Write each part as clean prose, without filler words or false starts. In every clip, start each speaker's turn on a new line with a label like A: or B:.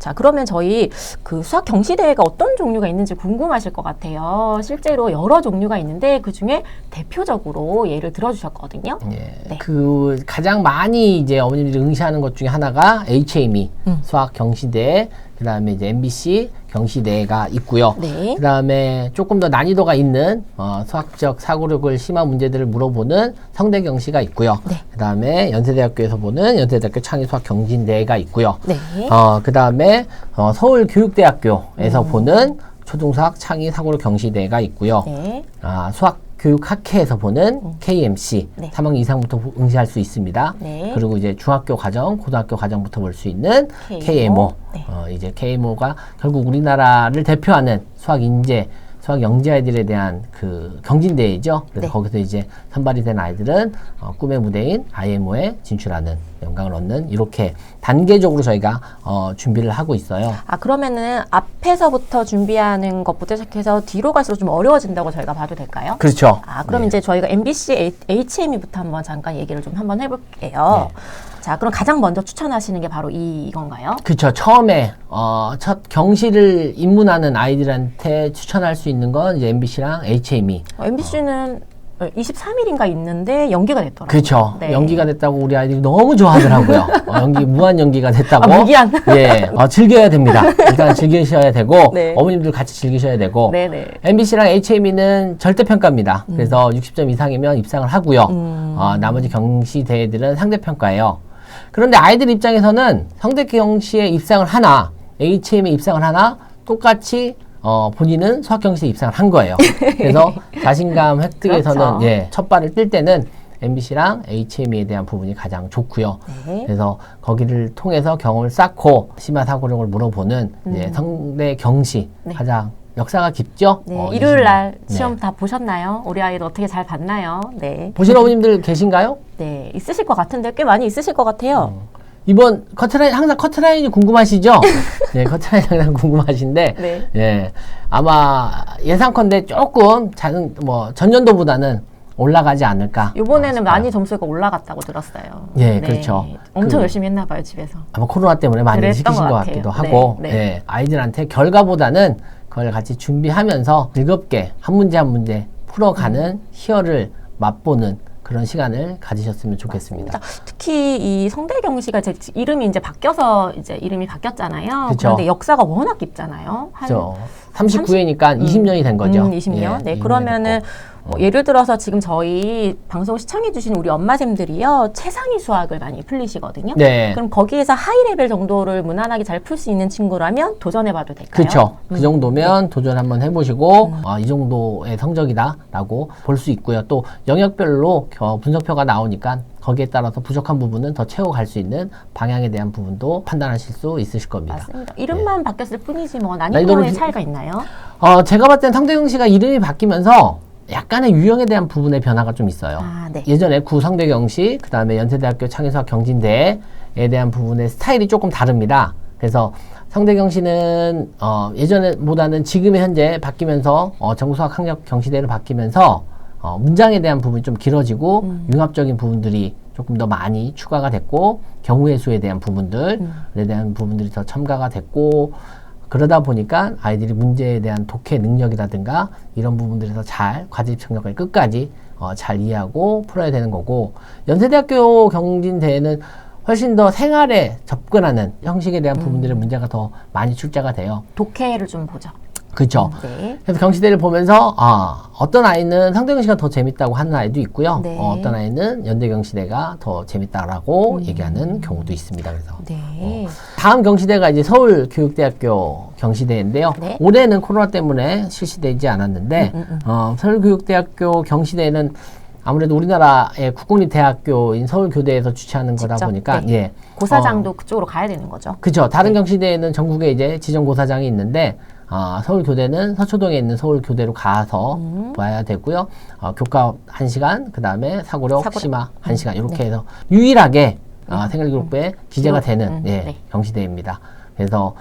A: 자, 그러면 저희 그 수학 경시대회가 어떤 종류가 있는지 궁금하실 것 같아요. 실제로 여러 종류가 있는데 그 중에 대표적으로 예를 들어주셨거든요.
B: 예.
A: 네.
B: 그 가장 많이 이제 어머님들이 응시하는 것 중에 하나가 HME 수학 경시대, 그다음에 이제 MBC 경시대가 있고요.
A: 네.
B: 그다음에 조금 더 난이도가 있는 수학적 사고력을 심한 문제들을 물어보는 성대 경시가 있고요.
A: 네.
B: 그다음에 연세대학교에서 보는 연세대학교 창의 수학 경진대가 있고요.
A: 네.
B: 그다음에 서울교육대학교에서 보는 초등수학 창의 사고력 경시대가 있고요.
A: 네.
B: 수학 교육학회에서 보는 KMC
A: 네.
B: 3학년 이상부터 응시할 수 있습니다.
A: 네.
B: 그리고 이제 중학교 과정, 고등학교 과정부터 볼 수 있는 KMO.
A: 네.
B: 이제 KMO가 결국 우리나라를 대표하는 수학 인재, 수학 영재 아이들에 대한 그 경진대회죠. 그래서
A: 네.
B: 거기서 이제 선발이 된 아이들은 꿈의 무대인 IMO에 진출하는, 영광을 얻는, 이렇게 단계적으로 저희가 준비를 하고 있어요.
A: 아, 그러면은 앞에서부터 준비하는 것부터 시작해서 뒤로 갈수록 좀 어려워진다고 저희가 봐도 될까요?
B: 그렇죠.
A: 아, 그럼
B: 네.
A: 이제 저희가 MBC, HME부터 한번 잠깐 얘기를 좀 한번 해볼게요.
B: 네.
A: 자, 그럼 가장 먼저 추천하시는 게 바로 이건가요?
B: 그렇죠. 처음에 첫 경시를 입문하는 아이들한테 추천할 수 있는 건 이제 MBC랑 HME.
A: MBC는 23일인가 있는데 연기가 됐더라고요.
B: 그렇죠.
A: 네.
B: 연기가 됐다고 우리 아이들이 너무 좋아하더라고요. 무한 연기가 됐다고.
A: 무기한.
B: 예, 즐겨야 됩니다. 일단 즐기셔야 되고,
A: 네.
B: 어머님들 같이 즐기셔야 되고.
A: 네네.
B: MBC랑 HME는 절대평가입니다. 그래서 60점 이상이면 입상을 하고요. 나머지 경시 대회들은 상대평가예요. 그런데 아이들 입장에서는 성대 경시에 입상을 하나, HM에 입상을 하나, 똑같이 본인은 수학 경시에 입상을 한 거예요. 그래서 자신감 획득에서는
A: 그렇죠.
B: 예, 첫 발을 뛸 때는 MBC랑 HME에 대한 부분이 가장 좋고요.
A: 네.
B: 그래서 거기를 통해서 경험을 쌓고 심화 사고력을 물어보는 이제 성대 경시
A: 네.
B: 가장 역사가 깊죠.
A: 네, 일요일 날
B: 네.
A: 시험 다 보셨나요? 우리 아이들 어떻게 잘 봤나요? 네.
B: 보신 어머님들 계신가요?
A: 네, 있으실 것 같은데 꽤 많이 있으실 것 같아요.
B: 이번 커트라인, 항상 커트라인이 궁금하시죠? 네, 커트라인 항상 궁금하신데,
A: 네.
B: 예, 아마 예상컨대 조금 전년도보다는 올라가지 않을까.
A: 이번에는 많이 점수가 올라갔다고 들었어요.
B: 예, 그렇죠.
A: 엄청 열심히 했나 봐요, 집에서.
B: 아마 코로나 때문에 많이
A: 그랬던
B: 시키신
A: 것
B: 것
A: 같아요.
B: 같기도
A: 네,
B: 하고,
A: 네.
B: 예, 아이들한테 결과보다는 그걸 같이 준비하면서 즐겁게 한 문제 한 문제 풀어가는 희열을 맛보는 그런 시간을 가지셨으면 좋겠습니다.
A: 특히 이 성대경시가 제 이름이 이제 바뀌어서 이제 이름이 바뀌었잖아요.
B: 그쵸.
A: 그런데 역사가 워낙 깊잖아요.
B: 그렇죠. 39회니까 20년이 된 거죠.
A: 20년.
B: 예,
A: 네,
B: 20년이
A: 그러면은
B: 됐고.
A: 예를 들어서 지금 저희 방송 시청해주신 우리 엄마쌤들이요, 최상위 수학을 많이 풀리시거든요.
B: 네.
A: 그럼 거기에서 하이 레벨 정도를 무난하게 잘 풀 수 있는 친구라면 도전해봐도 될까요?
B: 그렇죠. 그 정도면 도전 한번 해보시고 이 정도의 성적이다라고 볼 수 있고요. 또 영역별로 분석표가 나오니까 거기에 따라서 부족한 부분은 더 채워갈 수 있는 방향에 대한 부분도 판단하실 수 있으실 겁니다.
A: 맞습니다. 이름만
B: 네.
A: 바뀌었을 뿐이지 뭐 난이도의
B: 난이도를-
A: 차이가 있나요?
B: 제가 봤을 땐 성대경시가 이름이 바뀌면서 약간의 유형에 대한 부분의 변화가 좀 있어요.
A: 아, 네.
B: 예전에 구성대경시, 그 다음에 연세대학교 창의수학 경진대에 대한 부분의 스타일이 조금 다릅니다. 그래서 성대경시는 예전보다는 지금의 현재 바뀌면서 전국수학 학력 경시대로 바뀌면서 문장에 대한 부분이 좀 길어지고 융합적인 부분들이 조금 더 많이 추가가 됐고 경우의 수에 대한 부분들에 대한 부분들이 더 첨가가 됐고 그러다 보니까 아이들이 문제에 대한 독해 능력이라든가 이런 부분들에서 잘 과제 집중력을 끝까지 잘 이해하고 풀어야 되는 거고, 연세대학교 경진대회는 훨씬 더 생활에 접근하는 형식에 대한 부분들의 문제가 더 많이 출제가 돼요.
A: 독해를 좀 보죠.
B: 그렇죠.
A: 네.
B: 그래서 경시대를 보면서 어떤 아이는 성대경시가 더 재밌다고 하는 아이도 있고요.
A: 네.
B: 어떤 아이는 연대경시대가 더 재밌다라고 얘기하는 경우도 있습니다. 그래서
A: 네.
B: 다음 경시대가 이제 서울교육대학교 경시대인데요.
A: 네.
B: 올해는 코로나 때문에 실시되지 않았는데 서울교육대학교 경시대는 아무래도 우리나라의 국공립대학교인 서울교대에서 주최하는 거다
A: 직접,
B: 보니까
A: 네.
B: 예.
A: 고사장도 그쪽으로 가야 되는 거죠.
B: 그렇죠. 다른 경시대에는 전국에 이제 지정고사장이 있는데 서울교대는 서초동에 있는 서울교대로 가서 봐야 되고요. 교과 1시간, 그 다음에 사고력, 심화 1시간 이렇게 해서 유일하게 생활기록부에 기재가 되는
A: 네.
B: 경시대입니다. 그래서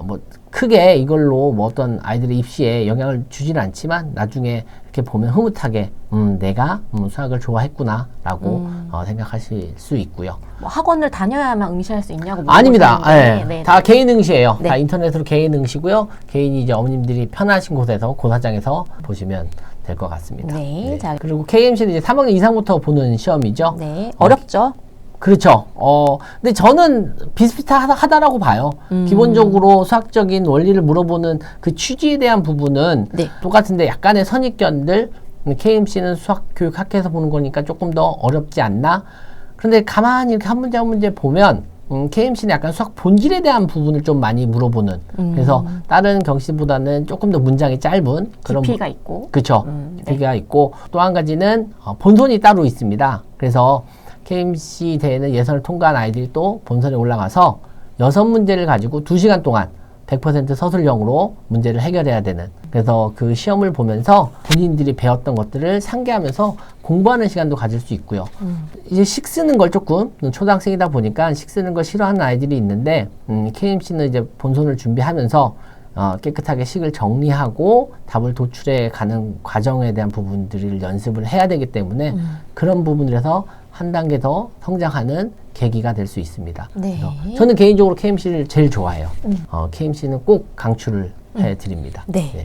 B: 뭐 크게 이걸로 뭐 어떤 아이들의 입시에 영향을 주지는 않지만 나중에 이렇게 보면 흐뭇하게 내가 수학을 좋아했구나라고 생각하실 수 있고요.
A: 뭐 학원을 다녀야만 응시할 수 있냐고
B: 아닙니다.
A: 물어보셨는데,
B: 네.
A: 네.
B: 다 개인 응시예요.
A: 네.
B: 다 인터넷으로 개인 응시고요. 개인이 이제 어머님들이 편하신 곳에서 고사장에서 보시면 될 것 같습니다.
A: 네. 자,
B: 그리고 KMC는 이제 3학년 이상부터 보는 시험이죠.
A: 네. 어렵죠?
B: 그렇죠. 근데 저는 비슷비슷하다라고 봐요. 기본적으로 수학적인 원리를 물어보는 그 취지에 대한 부분은
A: 네.
B: 똑같은데 약간의 선입견들, KMC는 수학교육학회에서 보는 거니까 조금 더 어렵지 않나? 그런데 가만히 이렇게 한 문제 한 문제 보면 KMC는 약간 수학 본질에 대한 부분을 좀 많이 물어보는 그래서 다른 경시보다는 조금 더 문장이 짧은 그런
A: 깊이가 있고.
B: 그렇죠.
A: 네.
B: 깊이가 있고 또 한 가지는 본선이 따로 있습니다. 그래서 KMC 대회는 예선을 통과한 아이들이 또 본선에 올라가서 6문제를 가지고 2시간 동안 100% 서술형으로 문제를 해결해야 되는 그래서 그 시험을 보면서 본인들이 배웠던 것들을 상기하면서 공부하는 시간도 가질 수 있고요. 이제 식 쓰는 걸 조금 초등학생이다 보니까 식 쓰는 걸 싫어하는 아이들이 있는데 KMC는 이제 본선을 준비하면서 깨끗하게 식을 정리하고 답을 도출해 가는 과정에 대한 부분들을 연습을 해야 되기 때문에 그런 부분에서 한 단계 더 성장하는 계기가 될 수 있습니다.
A: 네.
B: 그래서 저는 개인적으로 KMC를 제일 좋아해요. KMC는 꼭 강추를 해드립니다.
A: 네.